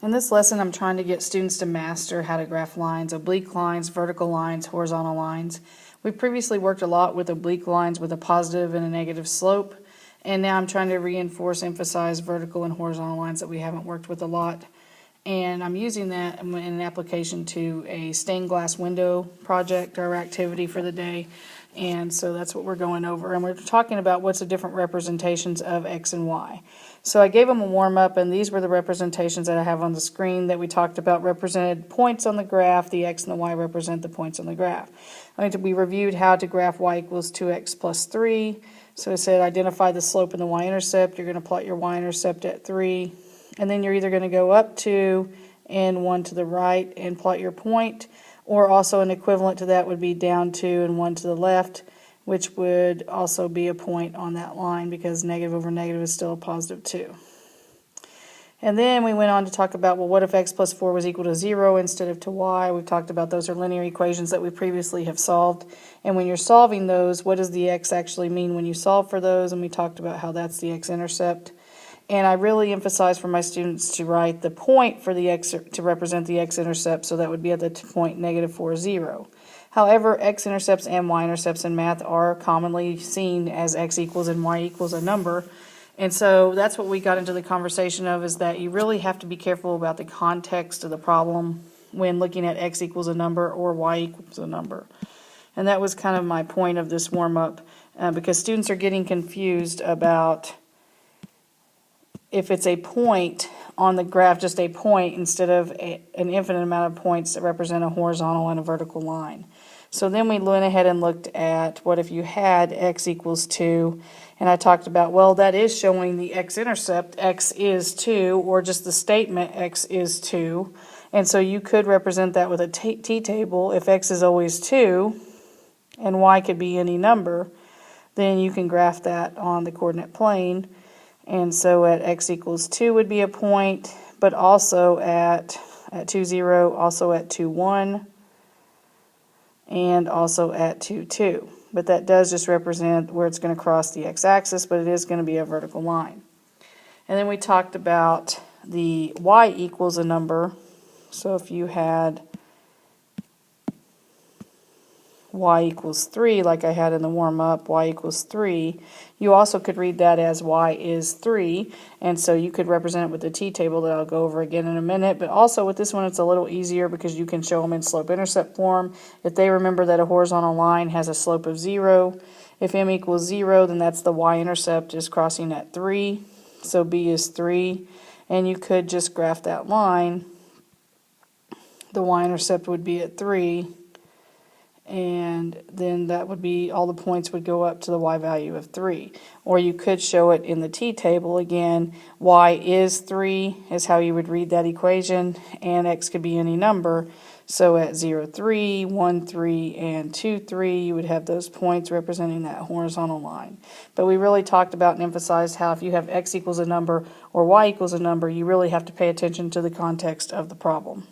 In this lesson, I'm trying to get students to master how to graph lines, oblique lines, vertical lines, horizontal lines. We previously worked a lot with oblique lines with a positive and a negative slope, and now I'm trying to emphasize vertical and horizontal lines that we haven't worked with a lot. And I'm using that in an application to a stained glass window project or activity for the day. And so that's what we're going over. And we're talking about what's the different representations of X and Y. So I gave them a warm-up, and these were the representations that I have on the screen that we talked about, represented points on the graph. The X and the Y represent the points on the graph. We reviewed how to graph Y equals 2X plus 3. So I said identify the slope and the Y-intercept. You're going to plot your Y-intercept at 3. And then you're either going to go up 2 and 1 to the right and plot your point, or also an equivalent to that would be down 2 and 1 to the left, which would also be a point on that line because negative over negative is still a positive 2. And then we went on to talk about, well, what if x plus 4 was equal to 0 instead of to y? We've talked about those are linear equations that we previously have solved. And when you're solving those, what does the x actually mean when you solve for those? And we talked about how that's the x-intercept. And I really emphasize for my students to write the point for the x to represent the x-intercept, so that would be at the point negative 4, 0. However, x-intercepts and y-intercepts in math are commonly seen as x equals and y equals a number. And so that's what we got into the conversation of, is that you really have to be careful about the context of the problem when looking at x equals a number or y equals a number. And that was kind of my point of this warm-up, because students are getting confused about if it's a point on the graph, just a point, instead of an infinite amount of points that represent a horizontal and a vertical line. So then we went ahead and looked at what if you had x equals 2, and I talked about, well, that is showing the x-intercept, x is 2, or just the statement x is 2. And so you could represent that with a t-table. If x is always 2 and y could be any number, then you can graph that on the coordinate plane. And so at x equals 2 would be a point, but also at 2, 0, also at 2, 1, and also at 2, 2. But that does just represent where it's going to cross the x-axis, but it is going to be a vertical line. And then we talked about the y equals a number. So if you had y equals 3, like I had in the warm-up, y equals 3, you also could read that as y is 3, and so you could represent it with the t-table that I'll go over again in a minute. But also with this one, it's a little easier because you can show them in slope-intercept form. If they remember that a horizontal line has a slope of 0, if m equals 0, then that's the y-intercept is crossing at 3, so b is 3, and you could just graph that line. The y-intercept would be at 3, and then that would be, all the points would go up to the y value of 3. Or you could show it in the t-table again. Y is 3 is how you would read that equation, and x could be any number. So at 0, 3, 1, 3, and 2, 3, you would have those points representing that horizontal line. But we really talked about and emphasized how if you have x equals a number or y equals a number, you really have to pay attention to the context of the problem.